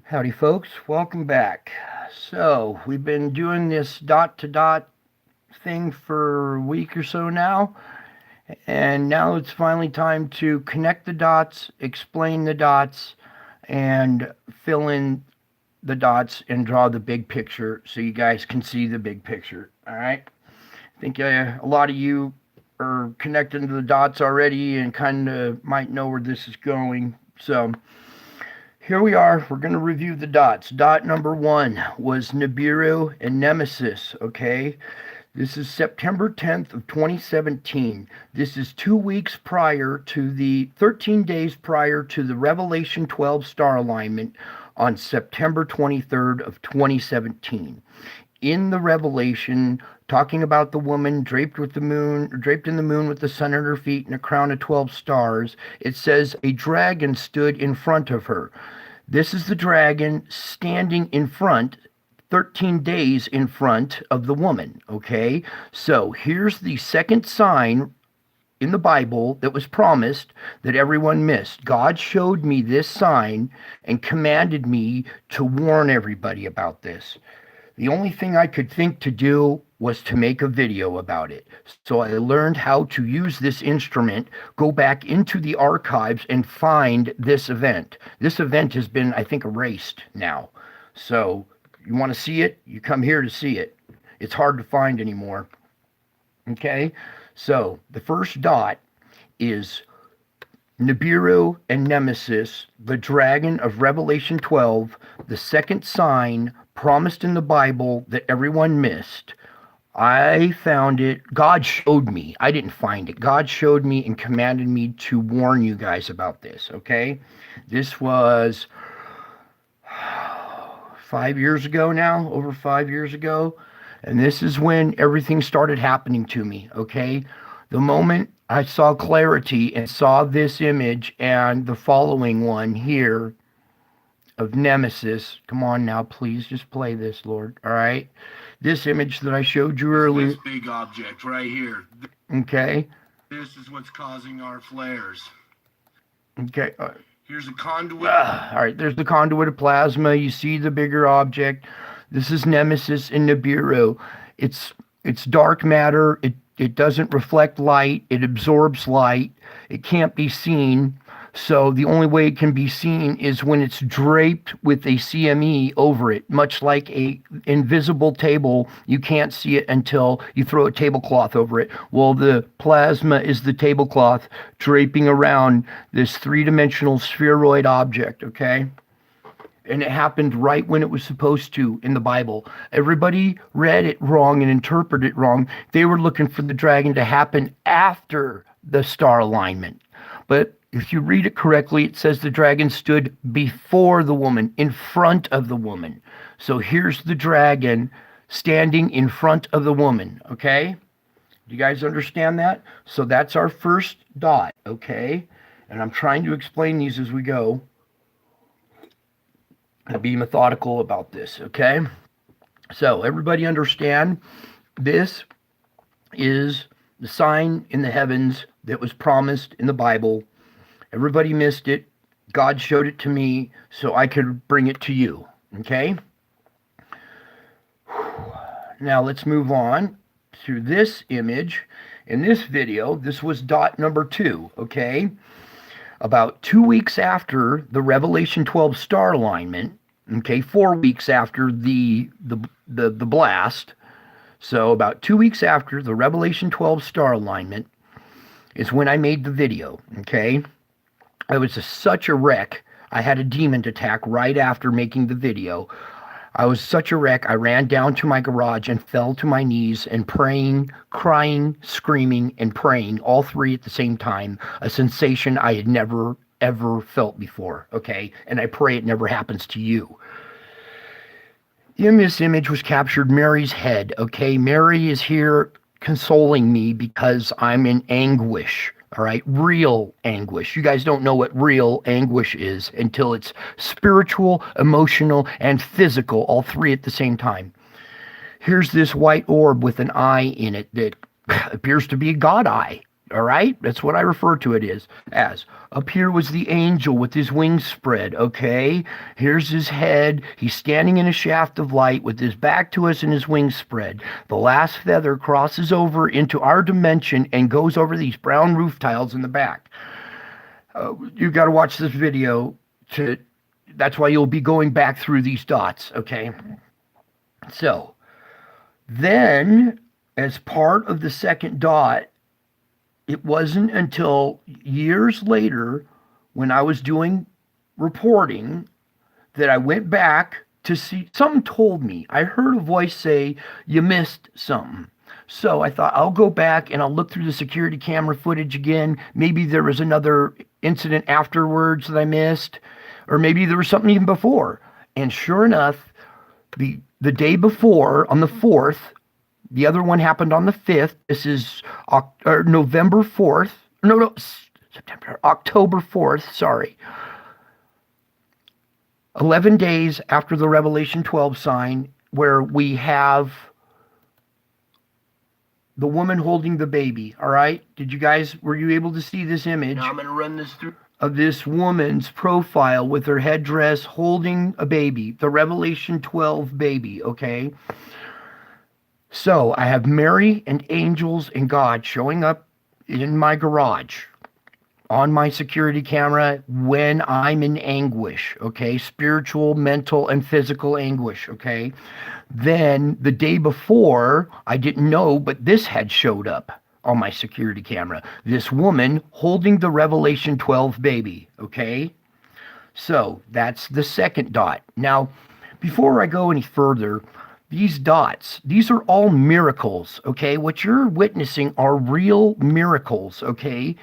Howdy, folks. Welcome back. So, we've been doing this dot to dot thing for a week or so now, and now it's finally time to connect the dots, explain the dots, and fill in the dots and draw the big picture so you guys can see the big picture. All right? I think a lot of you are connecting to the dots already and kind of might know where this is going. So, here we are. We're going to review the dots. Dot number one was Nibiru and Nemesis, okay? This is September 10th of 2017. This is 2 weeks prior to 13 days prior to the Revelation 12 star alignment on September 23rd of 2017. In the Revelation, talking about the woman draped in the moon with the sun at her feet and a crown of 12 stars, it says a dragon stood in front of her. This is the dragon standing in front, 13 days in front of the woman, okay? So here's the second sign in the Bible that was promised that everyone missed. God showed me this sign and commanded me to warn everybody about this. The only thing I could think to do was to make a video about it. So I learned how to use this instrument, go back into the archives and find this event. This event has been, I think, erased now. So you want to see it? You come here to see it. It's hard to find anymore. Okay? So the first dot is Nibiru and Nemesis, the dragon of Revelation 12, the second sign promised in the Bible that everyone missed. I found it. God showed me. I didn't find it. God showed me and commanded me to warn you guys about this, okay? This was 5 years ago now, over 5 years ago. And this is when everything started happening to me, okay? The moment I saw clarity and saw this image and the following one here of Nemesis. Come on now, please just play this, Lord. All right? This image that I showed you earlier. This big object right here. Okay. This is what's causing our flares. Okay. Here's a conduit. All right, there's the conduit of plasma. You see the bigger object. This is Nemesis in Nibiru. It's dark matter. It doesn't reflect light. It absorbs light. It can't be seen. So the only way it can be seen is when it's draped with a CME over it, much like a invisible table. You can't see it until you throw a tablecloth over it. Well, the plasma is the tablecloth draping around this three-dimensional spheroid object, okay? And it happened right when it was supposed to in the Bible. Everybody read it wrong and interpreted it wrong. They were looking for the dragon to happen after the star alignment. But if you read it correctly, it says the dragon stood before the woman, in front of the woman. So here's the dragon standing in front of the woman, okay? Do you guys understand that? So that's our first dot, okay? And I'm trying to explain these as we go. I'll be methodical about this, okay? So everybody understand this is the sign in the heavens that was promised in the Bible. Everybody missed it. God showed it to me so I could bring it to you. Okay? Now let's move on to this image. In this video, this was dot number 2. Okay? About 2 weeks after the Revelation 12 star alignment. Okay? 4 weeks after the blast. So about 2 weeks after the Revelation 12 star alignment is when I made the video. Okay? I was such a wreck. I had a demon attack right after making the video. I was such a wreck. I ran down to my garage and fell to my knees and praying, crying, screaming, and praying, all three at the same time, a sensation I had never, ever felt before, okay? And I pray it never happens to you. In this image was captured Mary's head, okay? Mary is here consoling me because I'm in anguish. All right, real anguish. You guys don't know what real anguish is until it's spiritual, emotional, and physical, all three at the same time. Here's this white orb with an eye in it that appears to be a God eye. All right, that's what I refer to it as. Up here was the angel with his wings spread. Okay, here's his head. He's standing in a shaft of light with his back to us and his wings spread. The last feather crosses over into our dimension and goes over these brown roof tiles in the back. You've got to watch this video to. That's why you'll be going back through these dots. Okay, so then as part of the second dot, it wasn't until years later when I was doing reporting that I went back to see. Something told me. I heard a voice say, "You missed something." So I thought I'll go back and I'll look through the security camera footage again. Maybe there was another incident afterwards that I missed, or maybe there was something even before. And sure enough, the day before, on the 4th, the other one happened on the 5th. This is November 4th. No, October 4th, sorry. 11 days after the Revelation 12 sign, where we have the woman holding the baby, all right? Were you able to see this image? Now I'm going to run this through. Of this woman's profile with her headdress holding a baby, the Revelation 12 baby, okay? So I have Mary and angels and God showing up in my garage on my security camera when I'm in anguish, okay? Spiritual, mental, and physical anguish, okay? Then the day before, I didn't know, but this had showed up on my security camera. This woman holding the Revelation 12 baby, okay? So that's the second dot. Now, before I go any further, these dots, these are all miracles, okay? What you're witnessing are real miracles, okay?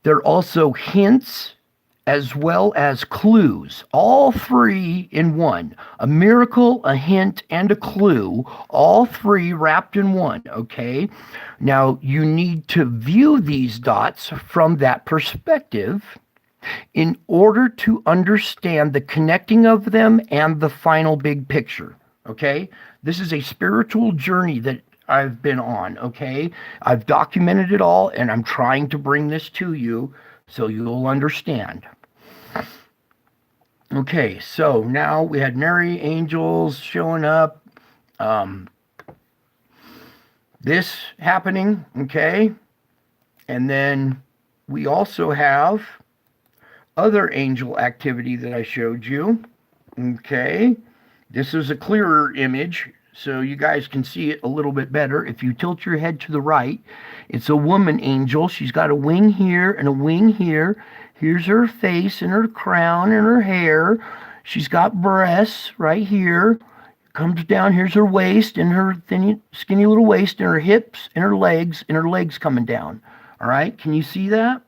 They're also hints as well as clues, all three in one. A miracle, a hint, and a clue, all three wrapped in one, okay? Now, you need to view these dots from that perspective in order to understand the connecting of them and the final big picture. Okay? This is a spiritual journey that I've been on, okay? I've documented it all and I'm trying to bring this to you so you'll understand. Okay, so now we had Mary, angels showing up. This happening, okay? And then we also have other angel activity that I showed you, okay? This is a clearer image, so you guys can see it a little bit better. If you tilt your head to the right, it's a woman angel. She's got a wing here and a wing here. Here's her face and her crown and her hair. She's got breasts right here. Comes down, here's her waist and her thin, skinny little waist and her hips and her legs coming down. All right, can you see that?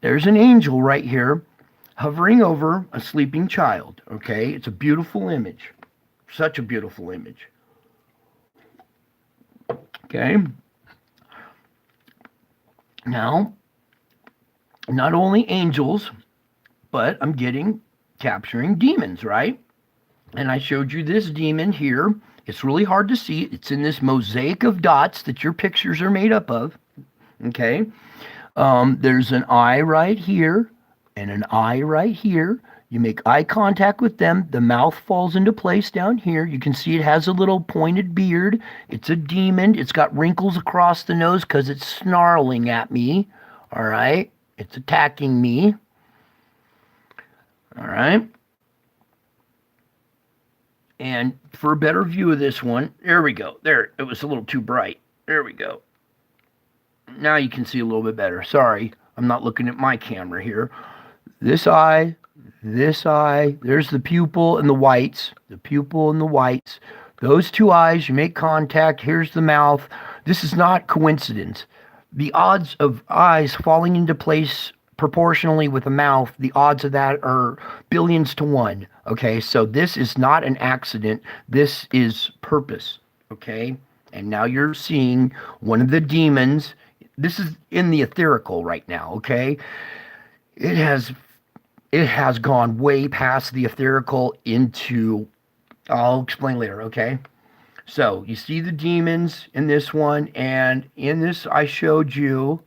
There's an angel right here hovering over a sleeping child, okay? It's a beautiful image. Such a beautiful image. Okay? Now, not only angels, but I'm capturing demons, right? And I showed you this demon here. It's really hard to see. It's in this mosaic of dots that your pictures are made up of, okay? There's an eye right here and an eye right here. You make eye contact with them. The mouth falls into place down here. You can see it has a little pointed beard. It's a demon. It's got wrinkles across the nose because it's snarling at me. All right? It's attacking me. All right? And for a better view of this one, there we go. There, it was a little too bright. There we go. Now you can see a little bit better. Sorry, I'm not looking at my camera here. This eye, there's the pupil and the whites. The pupil and the whites. Those two eyes, you make contact. Here's the mouth. This is not coincidence. The odds of eyes falling into place proportionally with the mouth, the odds of that are billions to one. Okay, so this is not an accident. This is purpose. Okay, and now you're seeing one of the demons. This is in the etherical right now, okay? It has gone way past the etherical into, I'll explain later, okay? So you see the demons in this one, and in this I showed you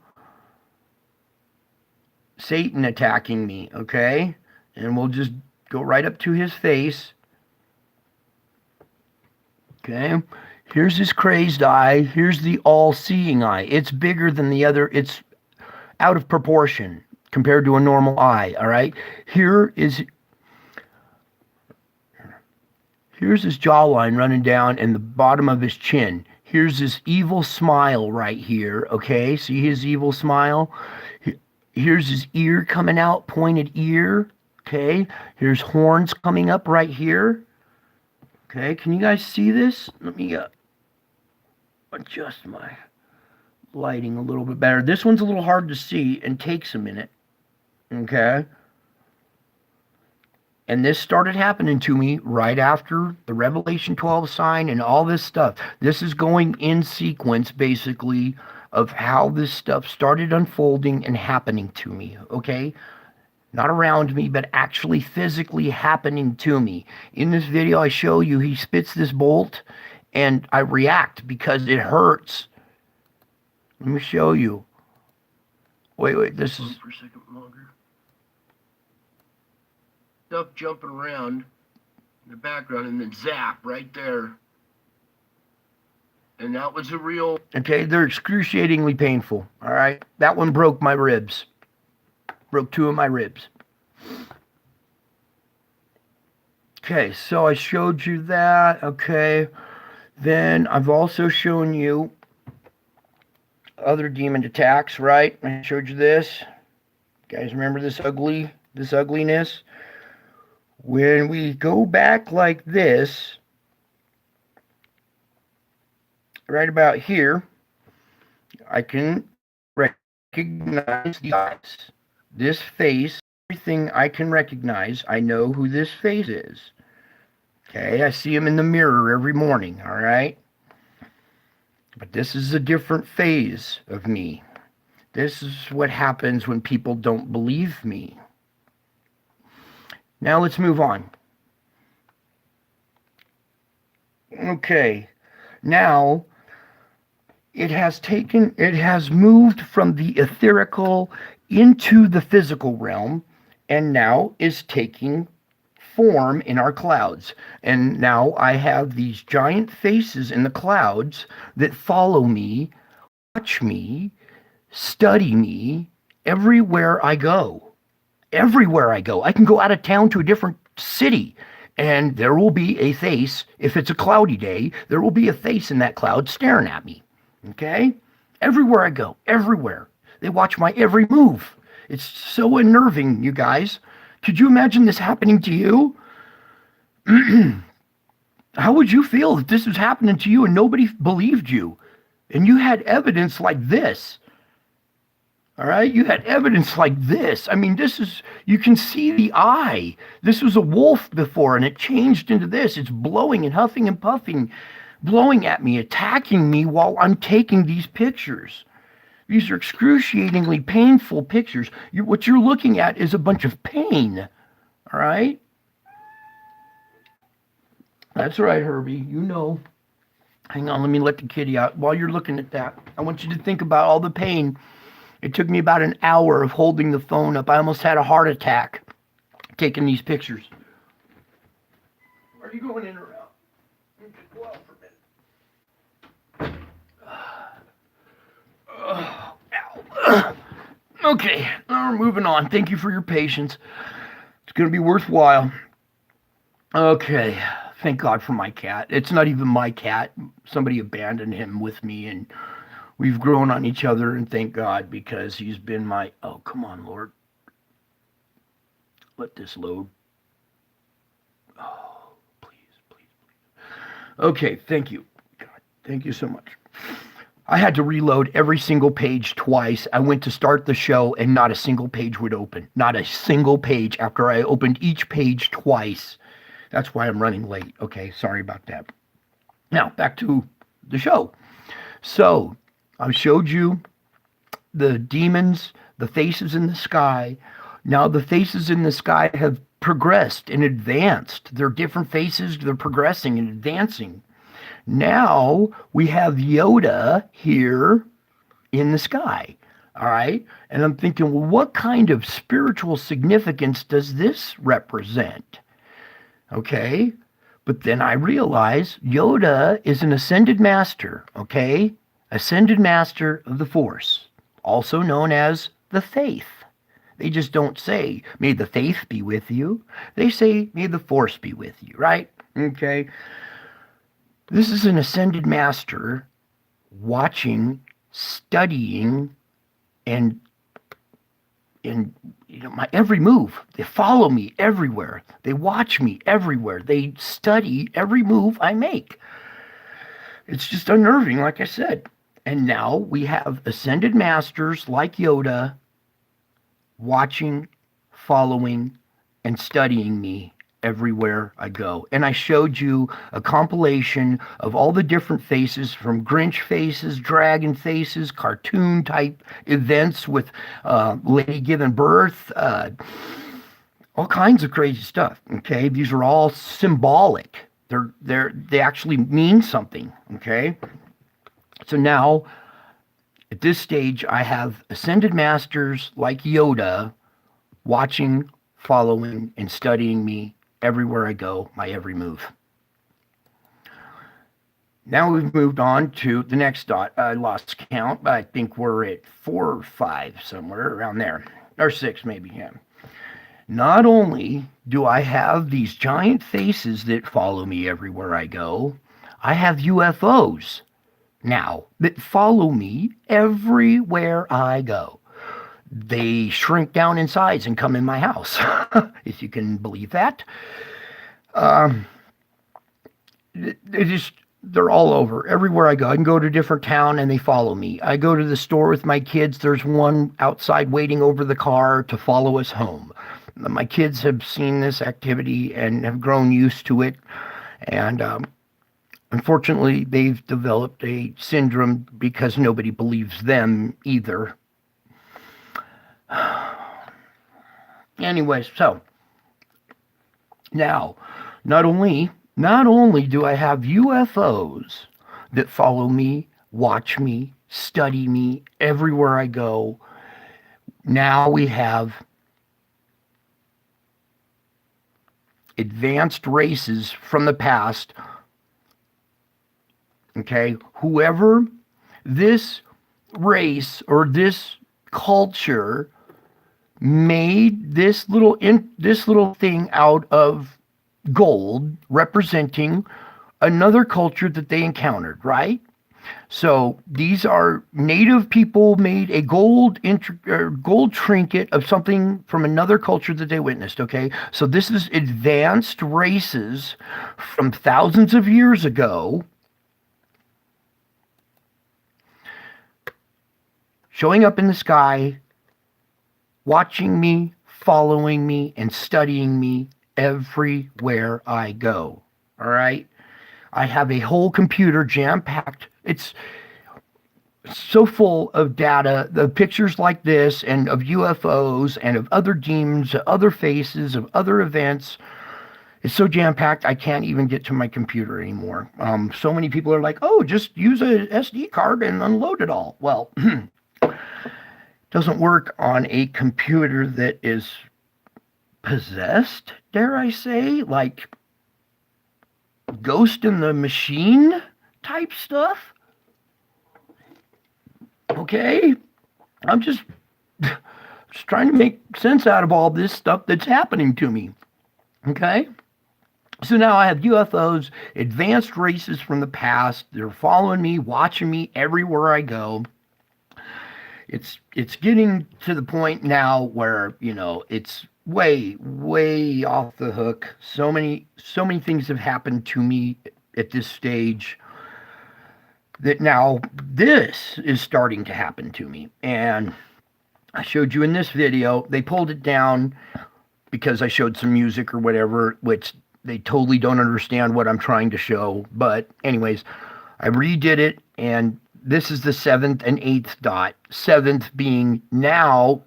Satan attacking me, okay? And we'll just go right up to his face. Okay? Here's his crazed eye. Here's the all-seeing eye. It's bigger than the other. It's out of proportion compared to a normal eye, all right? Here's his jawline running down and the bottom of his chin. Here's his evil smile right here, okay? See his evil smile? Here's his ear coming out, pointed ear, okay? Here's horns coming up right here. Okay, can you guys see this? Let me adjust my lighting a little bit better. This one's a little hard to see and takes a minute. Okay? And this started happening to me right after the Revelation 12 sign and all this stuff. This is going in sequence, basically, of how this stuff started unfolding and happening to me. Okay? Not around me, but actually physically happening to me. In this video, I show you he spits this bolt, and I react because it hurts. Let me show you. Wait, this is... For a second longer. Stuff jumping around in the background, and then zap right there. And that was a real... Okay, they're excruciatingly painful, all right? That one broke my ribs. Broke 2 of my ribs. Okay, so I showed you that. Okay, then I've also shown you other demon attacks, right? I showed you this. You guys remember this ugliness? When we go back like this, right about here, I can recognize the eyes. This face, everything I can recognize, I know who this face is. Okay, I see him in the mirror every morning, all right? But this is a different phase of me. This is what happens when people don't believe me. Now let's move on. Okay, now it has moved from the etherical into the physical realm, and now is taking form in our clouds. And now I have these giant faces in the clouds that follow me, watch me, study me everywhere I go. Everywhere I go. I can go out of town to a different city, and there will be a face. If it's a cloudy day, there will be a face in that cloud staring at me. Okay? Everywhere I go. Everywhere. They watch my every move. It's so unnerving, you guys. Could you imagine this happening to you? How would you feel if this was happening to you and nobody believed you? And you had evidence like this. All right? You had evidence like this. I mean, you can see the eye. This was a wolf before, and it changed into this. It's blowing and huffing and puffing, blowing at me, attacking me while I'm taking these pictures. These are excruciatingly painful pictures. What you're looking at is a bunch of pain. All right? That's right, Herbie. You know. Hang on, let me let the kitty out. While you're looking at that, I want you to think about all the pain. It took me about an hour of holding the phone up. I almost had a heart attack taking these pictures. Are you going in or out? You can go out for a minute. Ow. Okay, now we're moving on. Thank you for your patience. It's going to be worthwhile. Okay, thank God for my cat. It's not even my cat. Somebody abandoned him with me, and we've grown on each other, and thank God, because he's been my... Oh, come on, Lord. Let this load. Oh, please. Okay, thank you. God, thank you so much. I had to reload every single page twice. I went to start the show, and not a single page would open. Not a single page after I opened each page twice. That's why I'm running late. Okay, sorry about that. Now, back to the show. So, I showed you the demons, the faces in the sky. Now, the faces in the sky have progressed and advanced. They're different faces. They're progressing and advancing. Now we have Yoda here in the sky. All right. And I'm thinking, well, what kind of spiritual significance does this represent? Okay. But then I realize Yoda is an ascended master. Okay. Ascended master of the Force, also known as the Faith. They just don't say, may the faith be with you. They say, may the Force be with you, right? Okay. This is an ascended master watching, studying, and my every move. They follow me everywhere. They watch me everywhere. They study every move I make. It's just unnerving, like I said. And now we have ascended masters like Yoda watching, following, and studying me everywhere I go. And I showed you a compilation of all the different faces, from Grinch faces, dragon faces, cartoon type events with lady giving birth, all kinds of crazy stuff. Okay, these are all symbolic. They actually mean something. Okay, so now at this stage I have ascended masters like Yoda watching, following, and studying me everywhere I go, my every move. Now we've moved on to the next dot. I lost count, but I think we're at 4 or 5, somewhere around there, or 6 maybe. Yeah. Not only do I have these giant faces that follow me everywhere I go, I have UFOs now that follow me everywhere I go. They shrink down in size and come in my house, if you can believe that. They're all over. Everywhere I go, I can go to a different town and they follow me. I go to the store with my kids. There's one outside waiting over the car to follow us home. My kids have seen this activity and have grown used to it. And unfortunately, they've developed a syndrome because nobody believes them either. Anyways, so now, not only do I have UFOs that follow me, watch me, study me everywhere I go, now we have advanced races from the past. Okay, whoever this race or this culture made this little thing out of gold, representing another culture that they encountered, right? So these are native people made a gold trinket of something from another culture that they witnessed. Okay, so this is advanced races from thousands of years ago, showing up in the sky, watching me, following me, and studying me everywhere I go. All right? I have a whole computer jam-packed. It's so full of data, the pictures like this, and of UFOs, and of other demons, other faces, of other events. It's so jam-packed, I can't even get to my computer anymore. So many people are like, oh, just use a SD card and unload it all. Well, doesn't work on a computer that is possessed, dare I say, like Ghost in the Machine type stuff. Okay, I'm just trying to make sense out of all this stuff that's happening to me. Okay, so now I have UFOs, advanced races from the past. They're following me, watching me everywhere I go. It's getting to the point now where, it's way off the hook. So many things have happened to me at this stage that now this is starting to happen to me. And I showed you in this video, they pulled it down because I showed some music or whatever, which they totally don't understand what I'm trying to show. But anyways, I redid it, and this is the 7th and 8th dot. 7th being now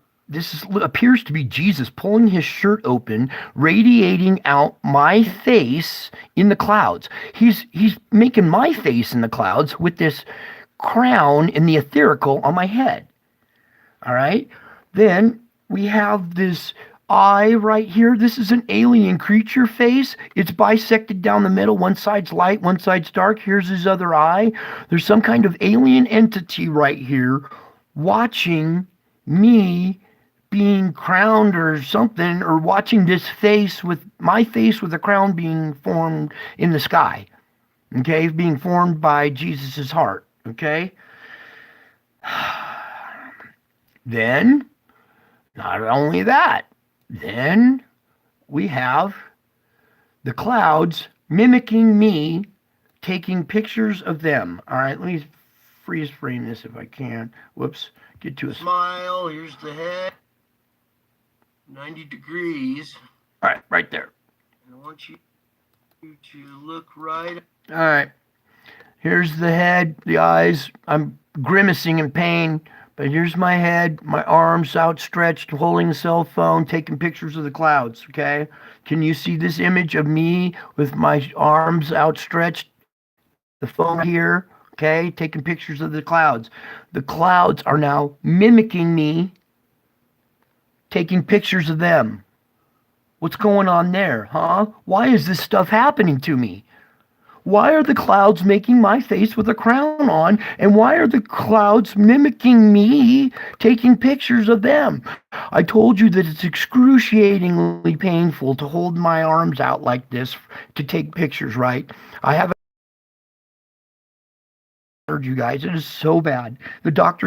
appears to be Jesus pulling his shirt open, radiating out my face in the clouds. He's making my face in the clouds with this crown in the etherical on my head. All right. Then we have this eye right here. This is an alien creature face. It's bisected down the middle. One side's light, one side's dark. Here's his other eye. There's some kind of alien entity right here watching me being crowned or something, or watching this face with my face with a crown being formed in the sky. Okay, being formed by Jesus's heart. Okay. Then, not only that, then we have the clouds mimicking me, taking pictures of them. All right, let me freeze frame this if I can. Whoops, get to a smile. Here's the head. 90 degrees. All right, right there. I want you to look right. All right. Here's the head, the eyes. I'm grimacing in pain, but here's my head, my arms outstretched, holding a cell phone, taking pictures of the clouds, okay? Can you see this image of me with my arms outstretched, the phone here, okay, taking pictures of the clouds? The clouds are now mimicking me, taking pictures of them. What's going on there, huh? Why is this stuff happening to me? Why are the clouds making my face with a crown on? And why are the clouds mimicking me, taking pictures of them? I told you that it's excruciatingly painful to hold my arms out like this to take pictures, right? I haven't heard you guys. It is so bad. The doctor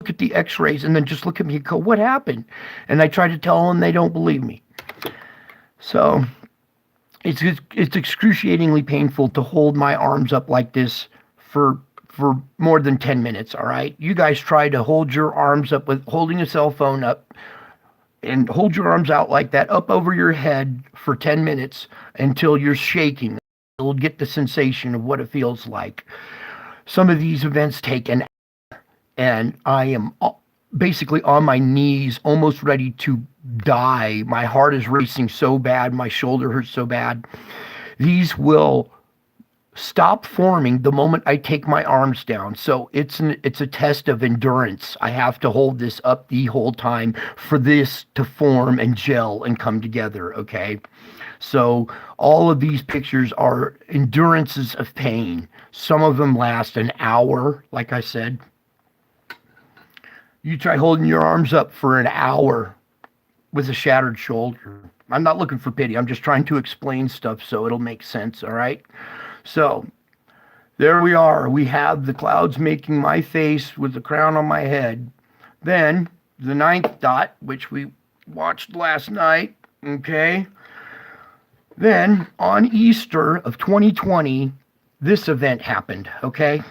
look at the x-rays and then just look at me and go, what happened? And I try to tell them, they don't believe me. So it's excruciatingly painful to hold my arms up like this for more than 10 minutes, all right? You guys try to hold your arms up with holding a cell phone up, and hold your arms out like that up over your head for 10 minutes until you're shaking. You'll get the sensation of what it feels like. Some of these events take an hour, and I am basically on my knees, almost ready to die. My heart is racing so bad. My shoulder hurts so bad. These will stop forming the moment I take my arms down. So it's a test of endurance. I have to hold this up the whole time for this to form and gel and come together, okay? So all of these pictures are endurances of pain. Some of them last an hour, like I said. You try holding your arms up for an hour with a shattered shoulder. I'm not looking for pity. I'm just trying to explain stuff so it'll make sense, all right? So there we are. We have the clouds making my face with the crown on my head. Then the 9th dot, which we watched last night, okay? Then on Easter of 2020, this event happened, okay?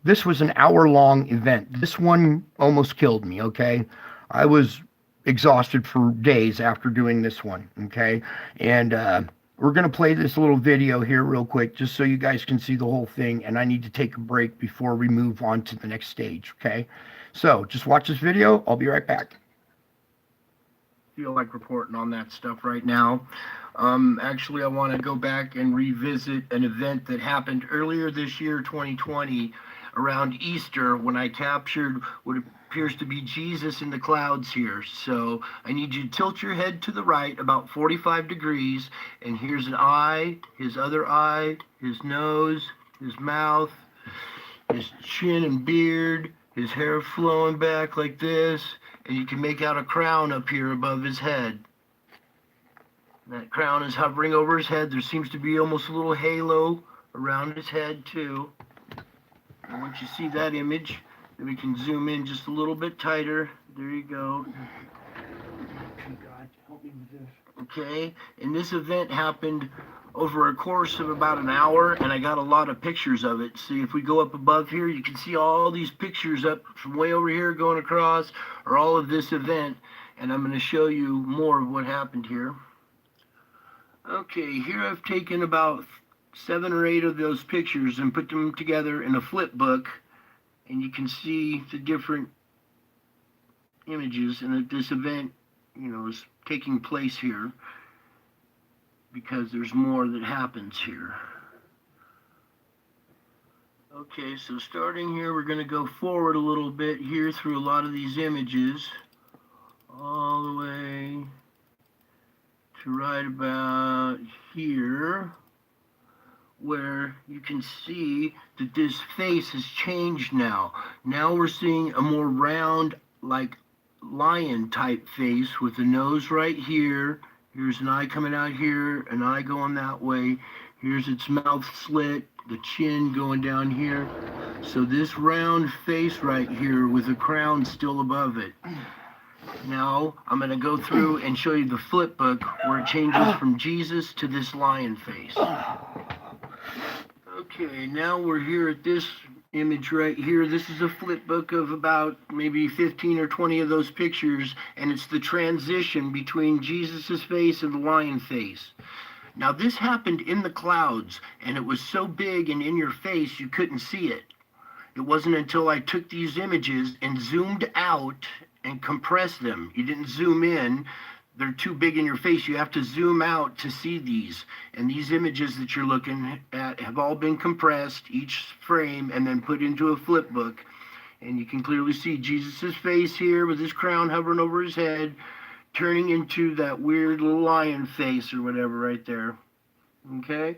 This was an hour-long event. This one almost killed me, okay? I was exhausted for days after doing this one, okay? And we're going to play this little video here real quick just so you guys can see the whole thing, and I need to take a break before we move on to the next stage, okay? So just watch this video. I'll be right back. Feel like reporting on that stuff right now. Actually, I want to go back and revisit an event that happened earlier this year, 2020, around Easter, when I captured what appears to be Jesus in the clouds here. So I need you to tilt your head to the right about 45 degrees, and here's an eye, his other eye, his nose, his mouth, his chin and beard, his hair flowing back like this, and you can make out a crown up here above his head. That crown is hovering over his head. There seems to be almost a little halo around his head too. And once you see that image, then we can zoom in just a little bit tighter. There you go. Okay, and this event happened over a course of about an hour, and I got a lot of pictures of it. See, if we go up above here, you can see all these pictures up from way over here going across, or all of this event, and I'm going to show you more of what happened here. Okay, here I've taken about 7 or 8 of those pictures and put them together in a flip book, and you can see the different images, and that this event, is taking place here because there's more that happens here. Okay, so starting here, we're going to go forward a little bit here through a lot of these images, all the way to right about here, where you can see that this face has changed now. Now we're seeing a more round, like lion type face with the nose right here. Here's an eye coming out here, an eye going that way. Here's its mouth slit, the chin going down here. So this round face right here with a crown still above it. Now I'm going to go through and show you the flip book where it changes from Jesus to this lion face. Okay, now we're here at this image right here. This is a flip book of about maybe 15 or 20 of those pictures, and it's the transition between Jesus's face and the lion face. Now this happened in the clouds, and it was so big and in your face you couldn't see it. It wasn't until I took these images and zoomed out and compressed them. You didn't zoom in. They're too big in your face. You have to zoom out to see these. And these images that you're looking at have all been compressed, each frame, and then put into a flip book. And you can clearly see Jesus's face here with his crown hovering over his head, turning into that weird little lion face or whatever right there. Okay?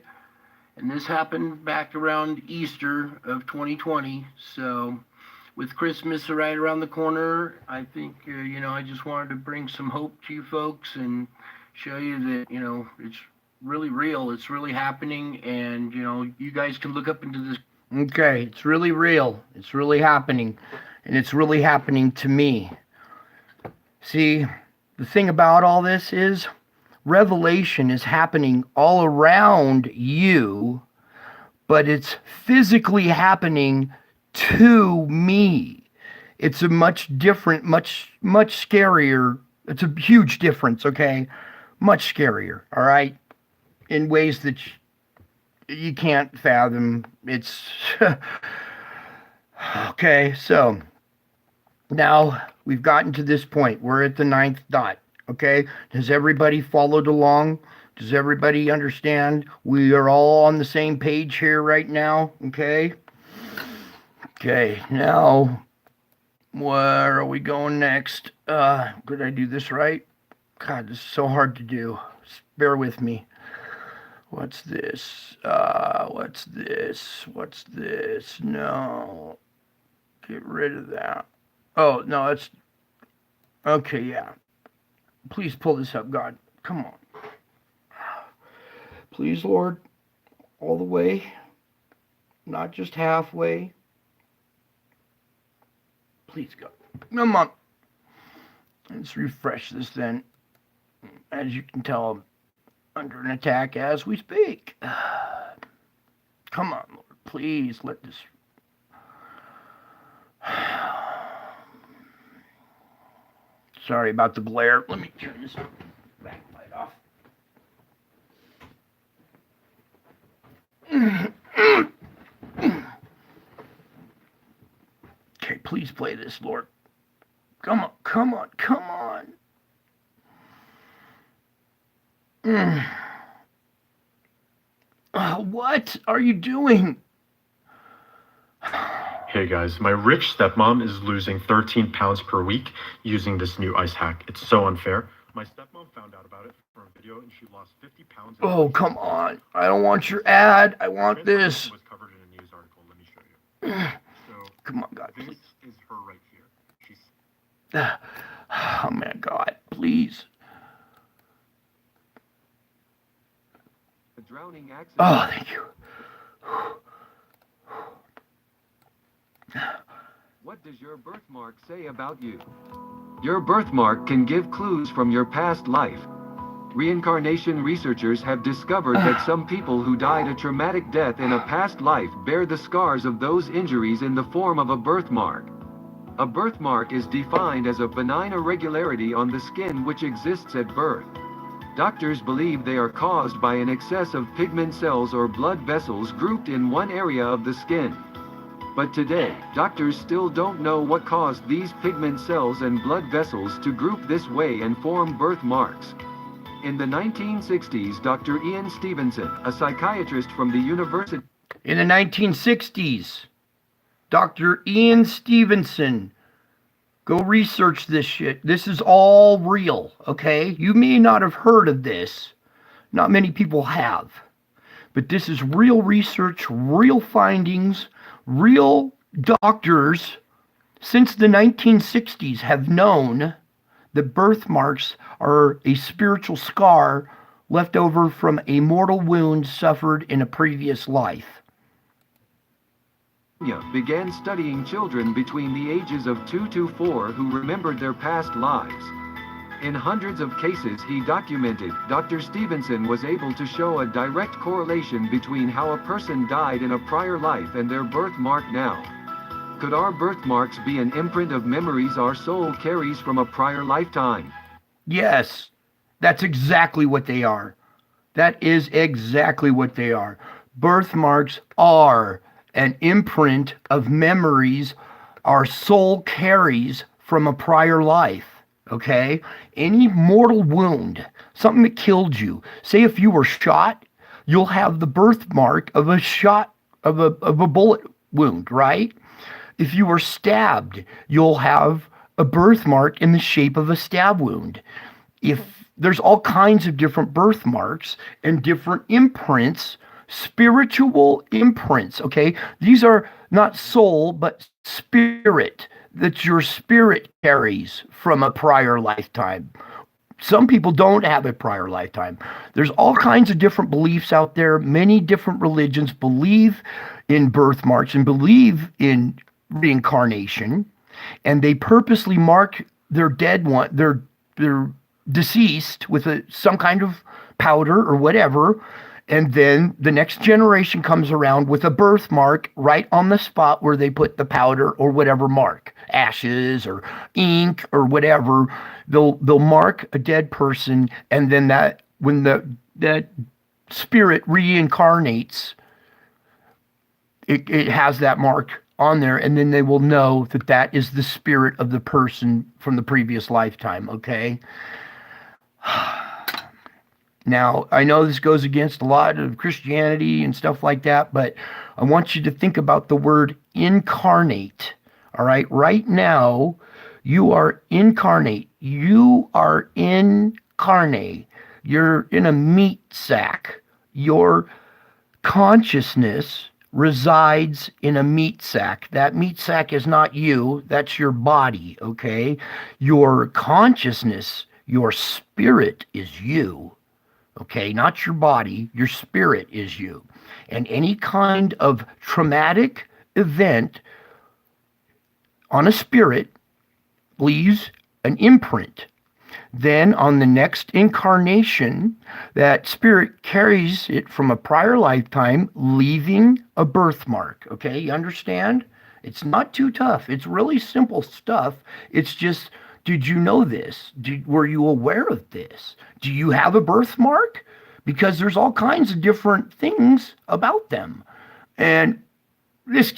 And this happened back around Easter of 2020. So with Christmas right around the corner, I think, I just wanted to bring some hope to you folks and show you that, it's really real. It's really happening. And, you guys can look up into this. Okay, it's really real. It's really happening. And it's really happening to me. See, the thing about all this is revelation is happening all around you, but it's physically happening to me. It's a much different, much scarier. It's a huge difference, okay? Much scarier, all right? In ways that you can't fathom. It's okay, so now we've gotten to this point. We're at the 9th dot. Okay, has everybody followed along? Does everybody understand? We are all on the same page here right now. Okay. Okay, now where are we going next? Did I do this right? God, this is so hard to do. Bear with me. What's this? What's this? What's this? No. Get rid of that. Oh, no, it's okay, yeah. Please pull this up, God. Come on. Please, Lord, all the way, not just halfway. Please, God. Come on. Let's refresh this then. As you can tell, I'm under an attack as we speak. Come on, Lord. Please let this... Sorry about the glare. Let me turn this backlight off. Okay, please play this, Lord. Come on, come on, come on. What are you doing? Hey guys, my rich stepmom is losing 13 pounds per week using this new ice hack. It's so unfair. My stepmom found out about it from a video and she lost 50 pounds. Oh, come on. I don't want your ad. I want this. Was covered in a news article. Let me show you. So, come on, God. This please. is her right here. She's... Oh, man, God, please. A drowning accident. Oh, thank you. What does your birthmark say about you? Your birthmark can give clues from your past life. Reincarnation researchers have discovered that some people who died a traumatic death in a past life bear the scars of those injuries in the form of a birthmark. A birthmark is defined as a benign irregularity on the skin which exists at birth. Doctors believe they are caused by an excess of pigment cells or blood vessels grouped in one area of the skin. But today, doctors still don't know what caused these pigment cells and blood vessels to group this way and form birthmarks. In the 1960s, Dr. Ian Stevenson, a psychiatrist from the University In the 1960s, Dr. Ian Stevenson, go research this shit. This is all real, okay? You may not have heard of this. Not many people have. But this is real research, real findings, real doctors since the 1960s have known that birthmarks are a spiritual scar left over from a mortal wound suffered in a previous life. began studying children between the ages of 2 to 4 who remembered their past lives. In hundreds of cases he documented, Dr. Stevenson was able to show a direct correlation between how a person died in a prior life and their birthmark now. Could our birthmarks be an imprint of memories our soul carries from a prior lifetime? Yes, that's exactly what they are. That is exactly what they are. Birthmarks are an imprint of memories our soul carries from a prior life. Okay? Any mortal wound, something that killed you. Say if you were shot, you'll have the birthmark of a shot, of a bullet wound, right? If you were stabbed, you'll have a birthmark in the shape of a stab wound. If there's all kinds of different birthmarks and different imprints, spiritual imprints, okay? These are not soul, but spirit, that your spirit carries from a prior lifetime. Some people don't have a prior lifetime. There's all kinds of different beliefs out there. Many different religions believe in birthmarks and believe in reincarnation, and they purposely mark their dead one, their deceased with some kind of powder or whatever, and then the next generation comes around with a birthmark right on the spot where they put the powder or whatever mark, ashes or ink or whatever. They'll mark a dead person, and then that when that spirit reincarnates, it has that mark on there, and then they will know that that is the spirit of the person from the previous lifetime, okay? Now, I know this goes against a lot of Christianity and stuff like that, but I want you to think about the word incarnate, all right? Right now, you are incarnate. You are incarnate. You're in a meat sack. Your consciousness resides in a meat sack. That meat sack is not you, that's your body, okay? Your consciousness, your spirit is you, okay? Not your body, your spirit is you. And any kind of traumatic event on a spirit leaves an imprint. Then on the next incarnation, that spirit carries it from a prior lifetime, leaving a birthmark. Okay, you understand? It's not too tough. It's really simple stuff. It's just, did you know this? Were you aware of this? Do you have a birthmark? Because there's all kinds of different things about them. And this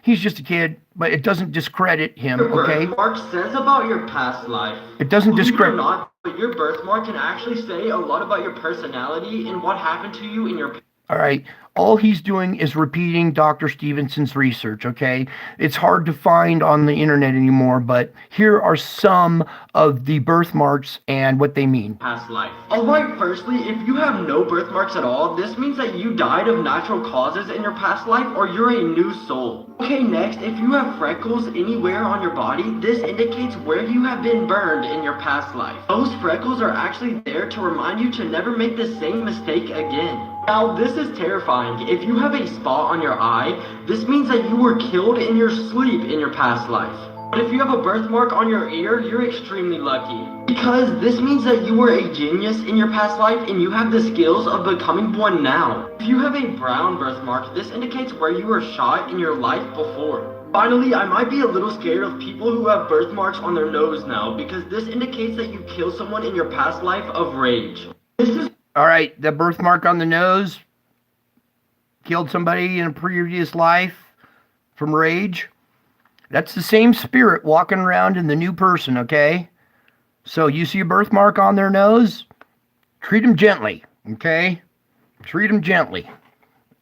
he's just a kid, but it doesn't discredit him, Your okay? birthmark says about your past life. It doesn't Believe it or discredit. not, but your birthmark can actually say a lot about your personality and what happened to you in your All right. All he's doing is repeating Dr. Stevenson's research, okay? It's hard to find on the internet anymore, but here are some of the birthmarks and what they mean. past life. Alright, firstly, if you have no birthmarks at all, this means that you died of natural causes in your past life or you're a new soul. Okay, next, if you have freckles anywhere on your body, this indicates where you have been burned in your past life. Those freckles are actually there to remind you to never make the same mistake again. Now, this is terrifying. If you have a spot on your eye, this means that you were killed in your sleep in your past life. But if you have a birthmark on your ear, you're extremely lucky. Because this means that you were a genius in your past life and you have the skills of becoming one now. If you have a brown birthmark, this indicates where you were shot in your life before. Finally, I might be a little scared of people who have birthmarks on their nose now, because this indicates that you killed someone in your past life of rage. This is All right, the birthmark on the nose, killed somebody in a previous life. from rage. That's the same spirit walking around in the new person, okay? So you see a birthmark on their nose, treat them gently, okay? Treat them gently.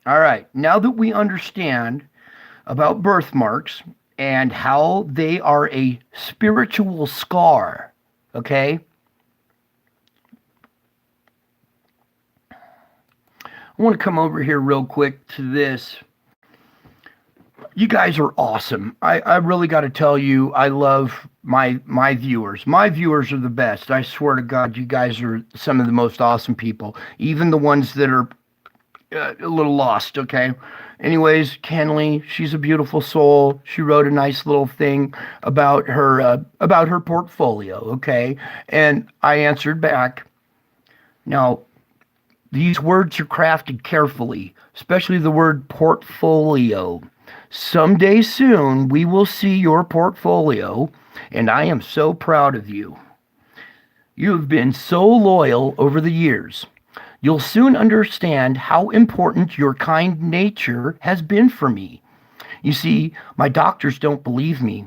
All right, now that we understand about birthmarks and how they are a spiritual scar, okay? I want to come over here real quick to this. You guys are awesome. I really got to tell you, I love my viewers. My viewers are the best. I swear to God, you guys are some of the most awesome people. Even the ones that are a little lost, okay? Anyways, Kenley, she's a beautiful soul. She wrote a nice little thing about her portfolio, okay? And I answered back. Now, these words are crafted carefully, especially the word portfolio. Someday soon, we will see your portfolio, and I am so proud of you. You have been so loyal over the years. You'll soon understand how important your kind nature has been for me. You see, my doctors don't believe me.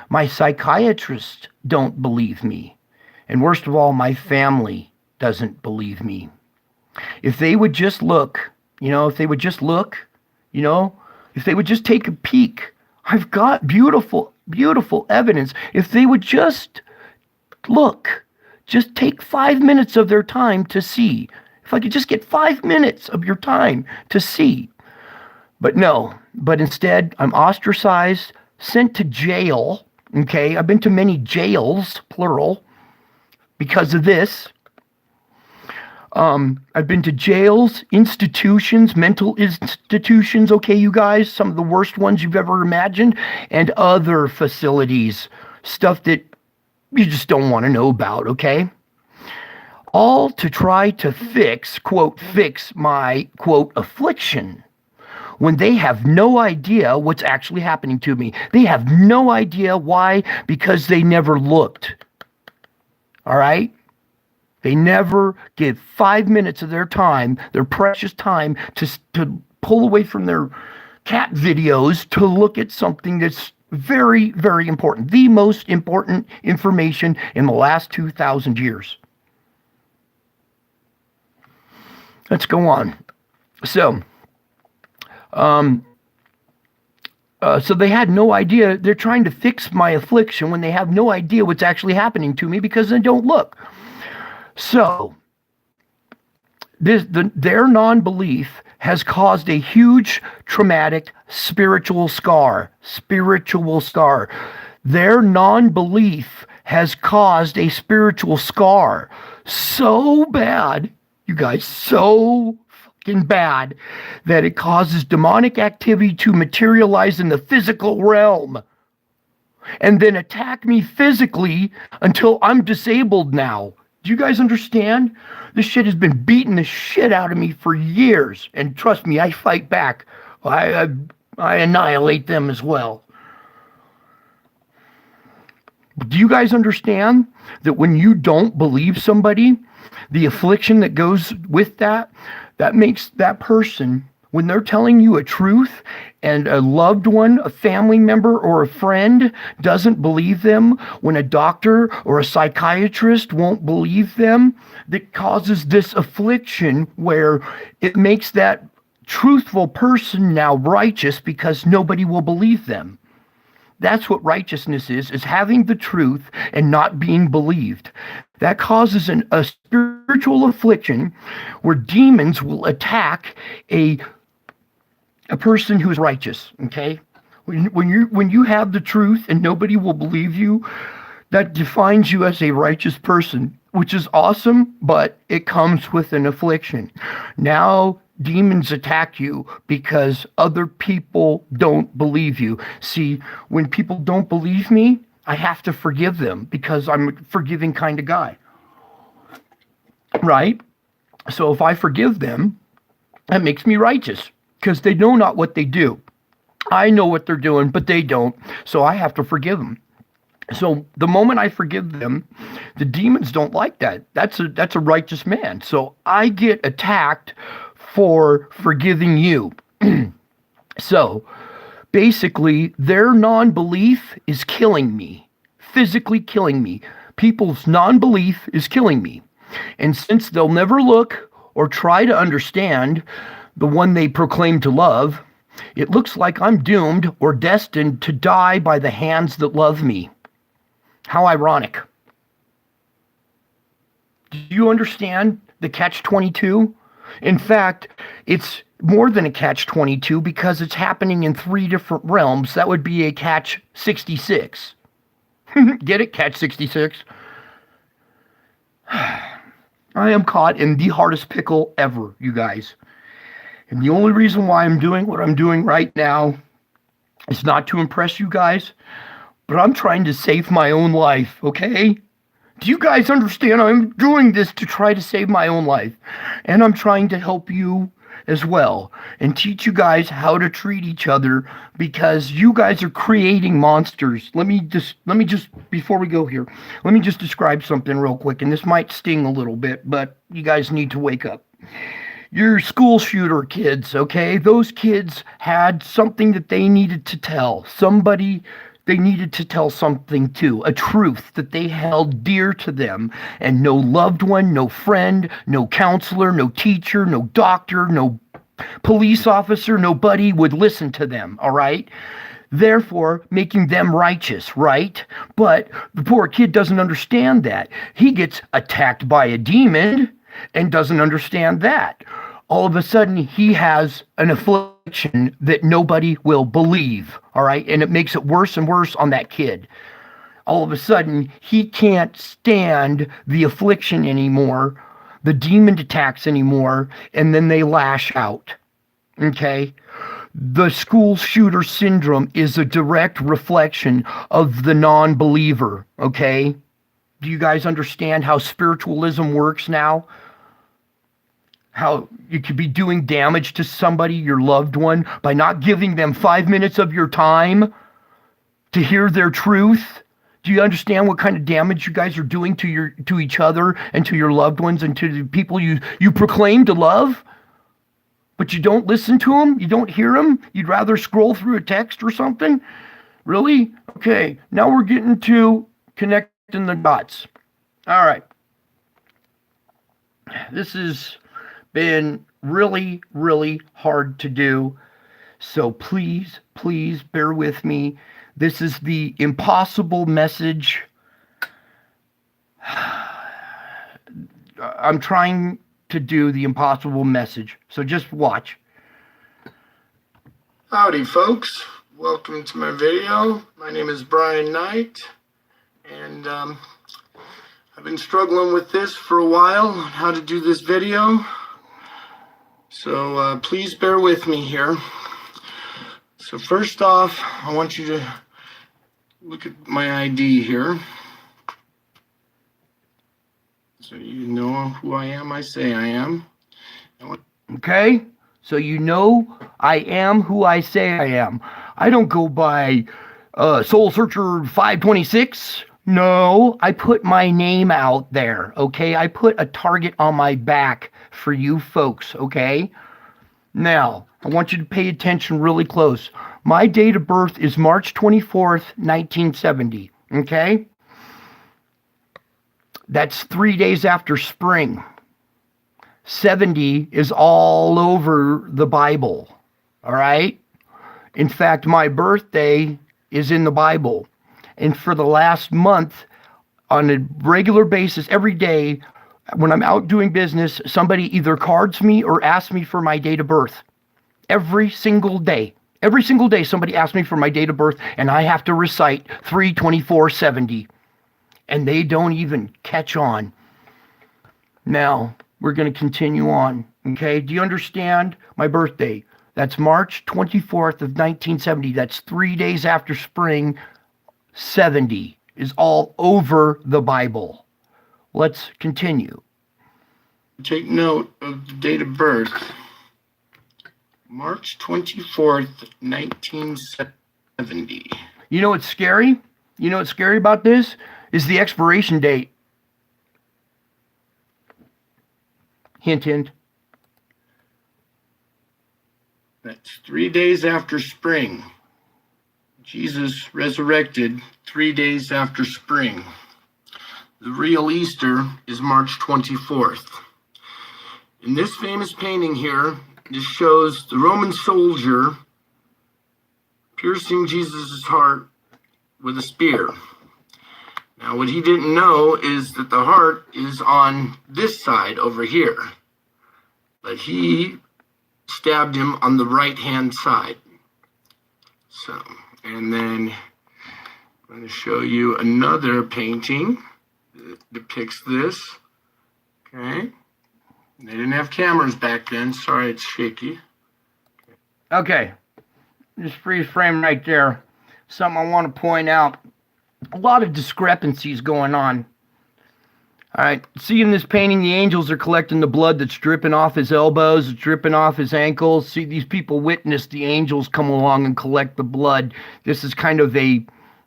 My psychiatrists don't believe me. And worst of all, my family doesn't believe me. If they would just look, if they would just take a peek, I've got beautiful, beautiful evidence. If they would just look, just take 5 minutes of their time to see. If I could just get 5 minutes of your time to see. But no, but instead, I'm ostracized, sent to jail, okay? I've been to many jails, plural, because of this. I've been to jails, institutions, mental institutions, okay, you guys, some of the worst ones you've ever imagined, and other facilities, stuff that you just don't want to know about, okay? All to try to fix my, quote, affliction, when they have no idea what's actually happening to me. They have no idea why, because they never looked. All right? They never give 5 minutes of their time, their precious time, to pull away from their cat videos to look at something that's very, very important. The most important information in the last 2,000 years. Let's go on. So they had no idea. They're trying to fix my affliction when they have no idea what's actually happening to me because they don't look. So, their non-belief has caused a huge traumatic spiritual scar. Their non-belief has caused a spiritual scar so bad, you guys, so fucking bad, that it causes demonic activity to materialize in the physical realm and then attack me physically until I'm disabled now. Do you guys understand? This shit has been beating the shit out of me for years. And trust me, I fight back. I annihilate them as well. Do you guys understand that when you don't believe somebody, the affliction that goes with that makes that person, when they're telling you a truth and a loved one, a family member, or a friend doesn't believe them, when a doctor or a psychiatrist won't believe them, that causes this affliction where it makes that truthful person now righteous because nobody will believe them. That's what righteousness is having the truth and not being believed. That causes a spiritual affliction where demons will attack a person who is righteous, okay? When you have the truth and nobody will believe you, that defines you as a righteous person, which is awesome, but it comes with an affliction. Now demons attack you because other people don't believe you. See, when people don't believe me, I have to forgive them because I'm a forgiving kind of guy, right? So if I forgive them, that makes me righteous because they know not what they do. I know what they're doing, but they don't, so I have to forgive them. So the moment I forgive them, the demons don't like that. That's a righteous man. So I get attacked for forgiving you. So Basically, their non-belief is killing me, physically killing me. People's non-belief is killing me. And since they'll never look or try to understand the one they proclaim to love, it looks like I'm doomed or destined to die by the hands that love me. How ironic. Do you understand the catch-22? In fact, it's more than a catch-22 because it's happening in 3 different realms. That would be a catch-66. Get it? Catch-66. I am caught in the hardest pickle ever, you guys. And the only reason why I'm doing what I'm doing right now is not to impress you guys, but I'm trying to save my own life, okay? Do you guys understand? I'm doing this to try to save my own life. And I'm trying to help you as well and teach you guys how to treat each other because you guys are creating monsters. Let me just before we go here, let me just describe something real quick, and this might sting a little bit, but you guys need to wake up. Your school shooter kids, okay? Those kids had something that they needed to tell. Somebody they needed to tell something to, a truth that they held dear to them, and no loved one, no friend, no counselor, no teacher, no doctor, no police officer, nobody would listen to them, all right? Therefore, making them righteous, right? But the poor kid doesn't understand that. He gets attacked by a demon and doesn't understand that. All of a sudden, he has an affliction that nobody will believe, all right? And it makes it worse and worse on that kid. All of a sudden, he can't stand the affliction anymore, the demon attacks anymore, and then they lash out, okay? The school shooter syndrome is a direct reflection of the non-believer, okay? Do you guys understand how spiritualism works now? How you could be doing damage to somebody, your loved one, by not giving them 5 minutes of your time to hear their truth? Do you understand what kind of damage you guys are doing to each other and to your loved ones and to the people you proclaim to love? But you don't listen to them? You don't hear them? You'd rather scroll through a text or something? Really? Okay, now we're getting to connecting the dots. All right. This has been really, really hard to do. So please, please bear with me. This is the impossible message. I'm trying to do the impossible message. So just watch. Howdy, folks. Welcome to my video. My name is Brian Knight, and I've been struggling with this for a while on how to do this video. So please bear with me here. So first off, I want you to look at my ID here. So you know who I am, I say I am. Okay? So you know I am who I say I am. I don't go by Soul Searcher 526. No, I put my name out there, okay? I put a target on my back for you folks, okay? Now, I want you to pay attention really close. My date of birth is March 24th, 1970, okay? That's 3 days after spring. 70 is all over the Bible, all right? In fact, my birthday is in the Bible. And for the last month, on a regular basis, every day, when I'm out doing business, somebody either cards me or asks me for my date of birth. Every single day. Every single day, somebody asks me for my date of birth, and I have to recite 3/24/70. And they don't even catch on. Now, we're going to continue on, okay? Do you understand my birthday? That's March 24th of 1970. That's 3 days after spring. 70 is all over the Bible. Let's continue. Take note of the date of birth. March 24th, 1970. You know what's scary? You know what's scary about this? Is the expiration date. Hint, hint. That's 3 days after spring. Jesus resurrected 3 days after spring. The real Easter is March 24th. In this famous painting here, this shows the Roman soldier piercing Jesus' heart with a spear. Now, what he didn't know is that the heart is on this side over here, but he stabbed him on the right-hand side. So, and then I'm going to show you another painting that depicts this. Okay. They didn't have cameras back then. Sorry, it's shaky. Okay. Just freeze frame right there. Something I want to point out. A lot of discrepancies going on. All right. See in this painting, the angels are collecting the blood that's dripping off his elbows, it's dripping off his ankles. See, these people witnessed the angels come along and collect the blood. This is kind of a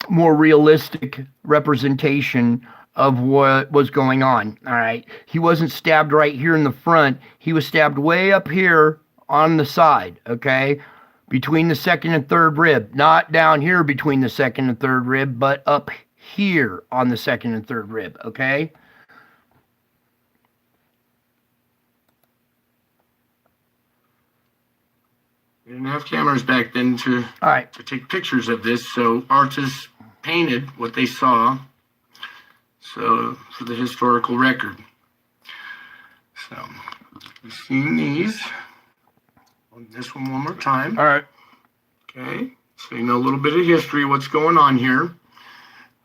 more realistic representation of what was going on. All right. He wasn't stabbed right here in the front. He was stabbed way up here on the side. Okay. Between the second and third rib. Not down here between the second and third rib, but up here on the second and third rib. Okay. They didn't have cameras back then to take pictures of this, so artists painted what they saw, so for the historical record. So we've seen these. On this one more time. All right. Okay, so you know a little bit of history, what's going on here.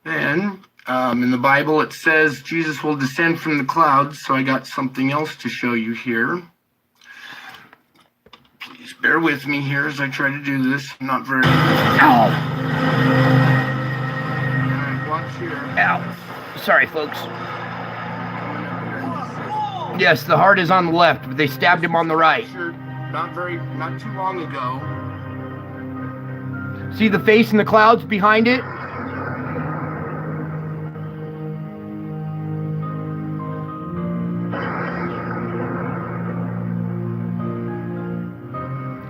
Then in the Bible it says Jesus will descend from the clouds, so I got something else to show you here. Please bear with me here as I try to do this. I'm not very... Ow! Alright, watch here. Ow. Sorry, folks. Yes, the heart is on the left, but they stabbed him on the right. Not too long ago. See the face in the clouds behind it?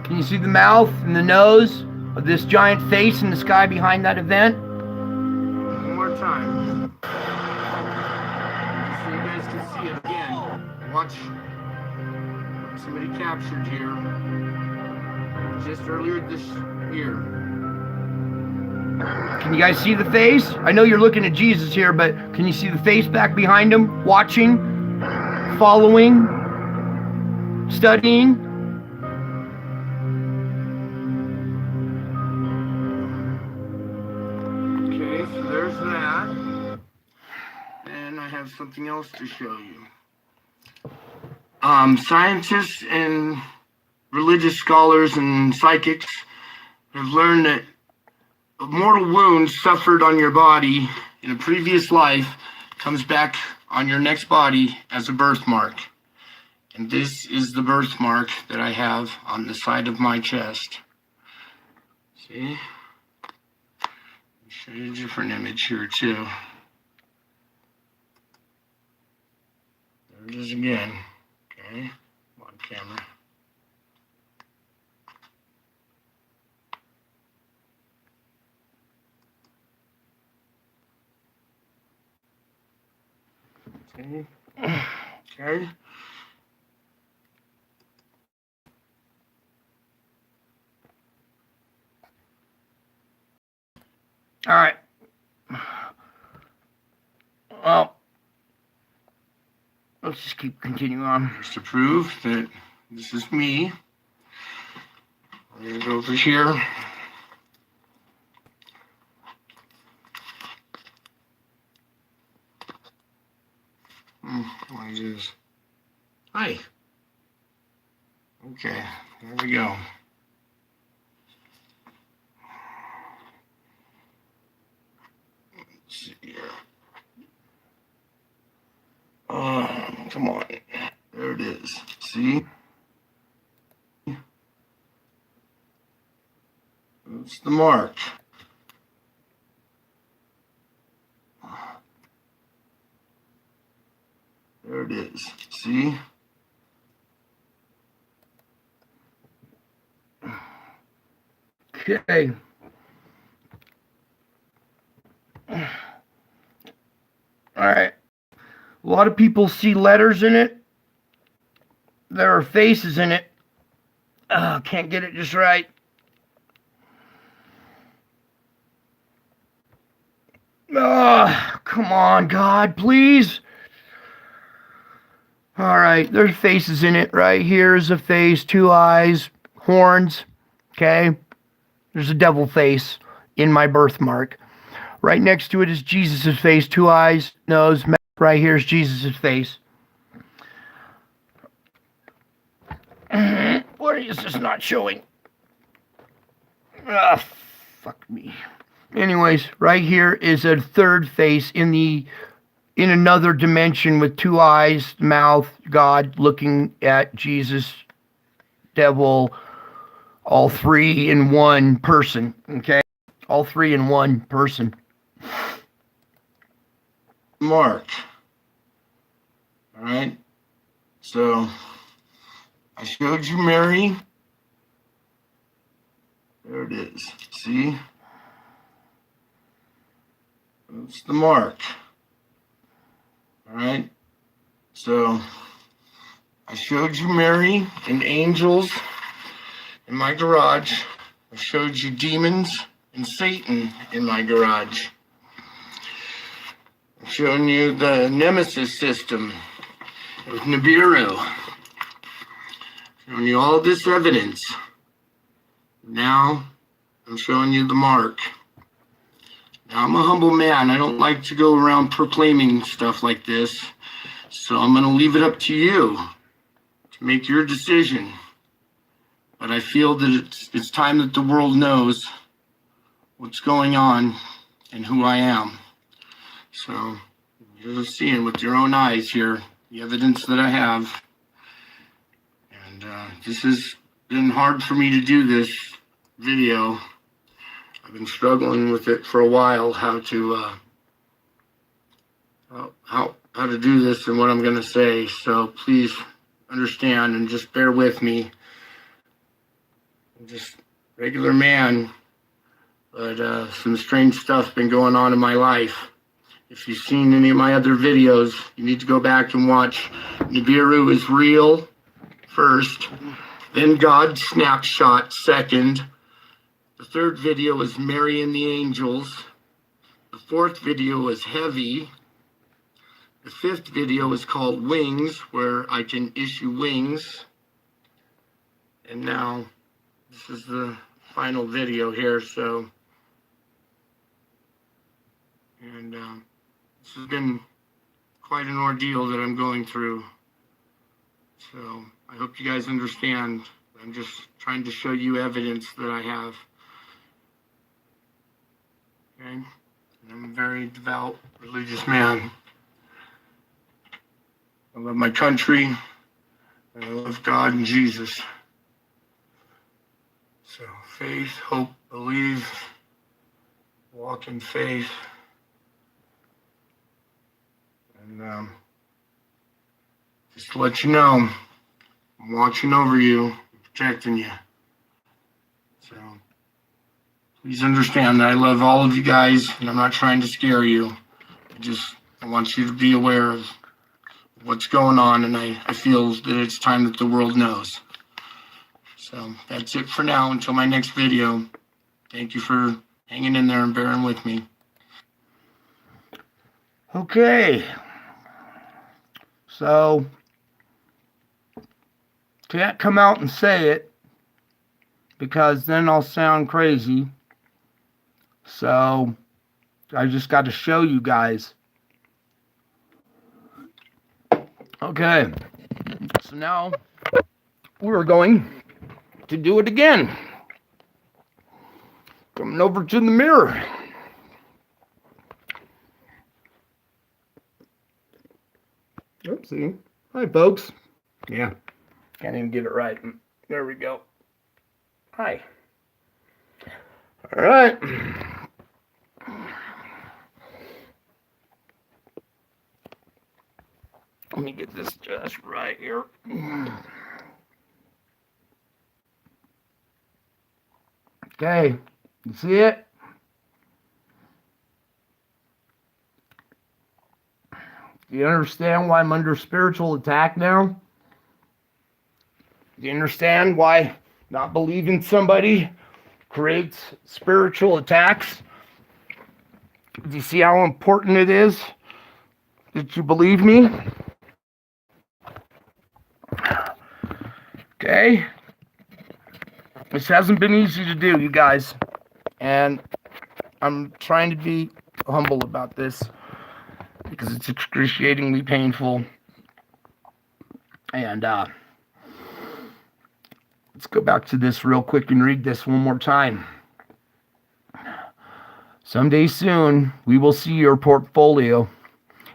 Can you see the mouth and the nose of this giant face in the sky behind that event? One more time. So you guys can see it again. Watch what somebody captured here just earlier this year. Can you guys see the face? I know you're looking at Jesus here, but can you see the face back behind him? Watching, following, studying? Okay, so there's that. And I have something else to show you. Scientists and religious scholars and psychics have learned that mortal wounds suffered on your body in a previous life comes back on your next body as a birthmark. And this is the birthmark that I have on the side of my chest. See? Let me show you a different image here too. There it is again. Okay, on camera. Okay. Okay. All right. Well, let's just keep continuing on. Just to prove that this is me, I'm going to go over here. What is this? Hi. Okay, there we go. Let's see here. Come on. There it is. See? That's the mark. There it is. See? Okay. A lot of people see letters in it. There are faces in it. Can't get it just right. Come on, God, please. All right, there's faces in it. Right here is a face, 2 eyes, horns. Okay, there's a devil face in my birthmark. Right next to it is Jesus' face, 2 eyes, nose, mouth. Right here is Jesus' face. What is this not showing? Fuck me. Anyways, right here is a third face in another dimension with 2 eyes, mouth, God looking at Jesus, devil, all 3 in one person. Okay, all 3 in one person. Mark. All right. So I showed you Mary. There it is. See? That's the mark. All right. So I showed you Mary and angels in my garage. I showed you demons and Satan in my garage. I've shown you the Nemesis system with Nibiru. Showing you all this evidence. Now I'm showing you the mark. Now I'm a humble man. I don't like to go around proclaiming stuff like this. So I'm going to leave it up to you to make your decision. But I feel that it's time that the world knows what's going on and who I am. So you're seeing with your own eyes here the evidence that I have. And this has been hard for me to do this video. I've been struggling with it for a while, how to do this and what I'm going to say. So please understand and just bear with me. I'm just a regular man, but some strange stuff's been going on in my life. If you've seen any of my other videos, you need to go back and watch Nibiru is Real first, then God Snapshot second. The third video is Mary and the Angels. The fourth video is Heavy. The fifth video is called Wings, where I can issue wings. And now this is the final video here. And this has been quite an ordeal that I'm going through. So I hope you guys understand. I'm just trying to show you evidence that I have. Okay? And I'm a very devout, religious man. I love my country, and I love God and Jesus. So faith, hope, believe, walk in faith. And just to let you know, I'm watching over you, protecting you. So please understand that I love all of you guys, and I'm not trying to scare you. I want you to be aware of what's going on, and I feel that it's time that the world knows. So that's it for now until my next video. Thank you for hanging in there and bearing with me. Okay. So, can't come out and say it because then I'll sound crazy. So, I just got to show you guys. Okay. So now we're going to do it again. Coming over to the mirror. Oopsie. Hi, folks. Yeah. Can't even get it right. There we go. Hi. All right. Let me get this just right here. Okay. You see it? Do you understand why I'm under spiritual attack now? Do you understand why not believing somebody creates spiritual attacks? Do you see how important it is that you believe me? Okay? This hasn't been easy to do, you guys. And I'm trying to be humble about this because it's excruciatingly painful. And let's go back to this real quick and read this one more time. Someday soon, we will see your portfolio,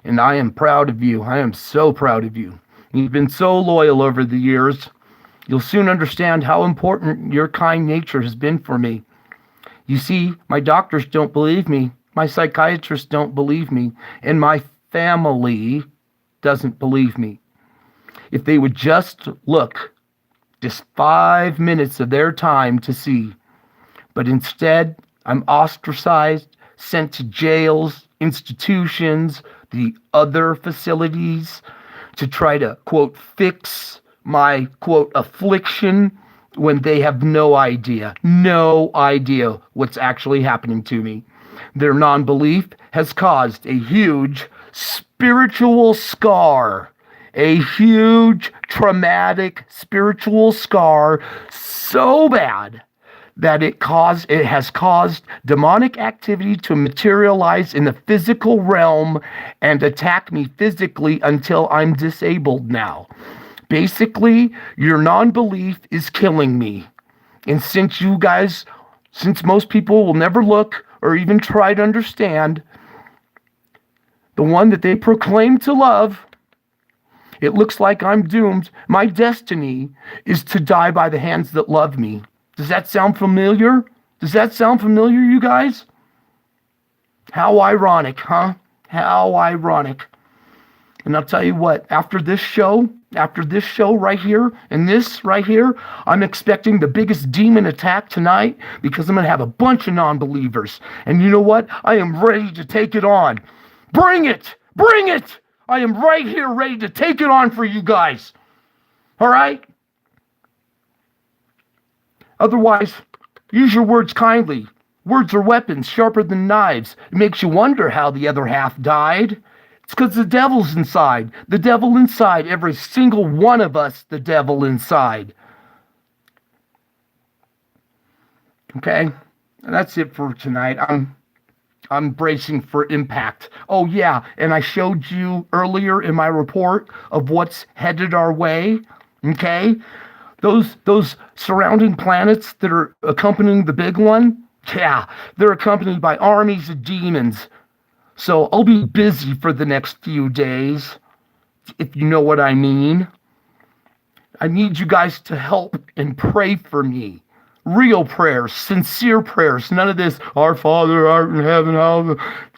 and I am proud of you. I am so proud of you. You've been so loyal over the years. You'll soon understand how important your kind nature has been for me. You see, my doctors don't believe me, my psychiatrists don't believe me, and my family doesn't believe me. If they would just look, just 5 minutes of their time to see. But instead, I'm ostracized, sent to jails, institutions, the other facilities to try to, quote, fix my, quote, affliction when they have no idea what's actually happening to me. Their non-belief has caused a huge spiritual scar, a huge traumatic spiritual scar so bad that it has caused demonic activity to materialize in the physical realm and attack me physically until I'm disabled now. Basically, your non-belief is killing me. And since most people will never look or even try to understand the one that they proclaim to love, it looks like I'm doomed. My destiny is to die by the hands that love me. Does that sound familiar? Does that sound familiar, you guys? How ironic, huh? How ironic. And I'll tell you what, after this show right here, and this right here, I'm expecting the biggest demon attack tonight because I'm going to have a bunch of non-believers. And you know what? I am ready to take it on. Bring it! Bring it! I am right here ready to take it on for you guys. All right? Otherwise, use your words kindly. Words are weapons sharper than knives. It makes you wonder how the other half died. It's because the devil's inside. The devil inside. Every single one of us, the devil inside. Okay? That's it for tonight. I'm bracing for impact. Oh yeah, and I showed you earlier in my report of what's headed our way. Okay? Those surrounding planets that are accompanying the big one, yeah, they're accompanied by armies of demons. So I'll be busy for the next few days, if you know what I mean. I need you guys to help and pray for me. Real prayers, sincere prayers. None of this, Our Father, art in heaven.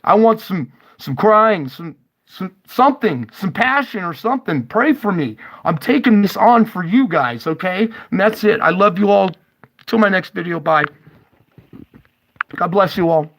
I want some crying, some something, some passion or something. Pray for me. I'm taking this on for you guys, okay? And that's it. I love you all. Till my next video. Bye. God bless you all.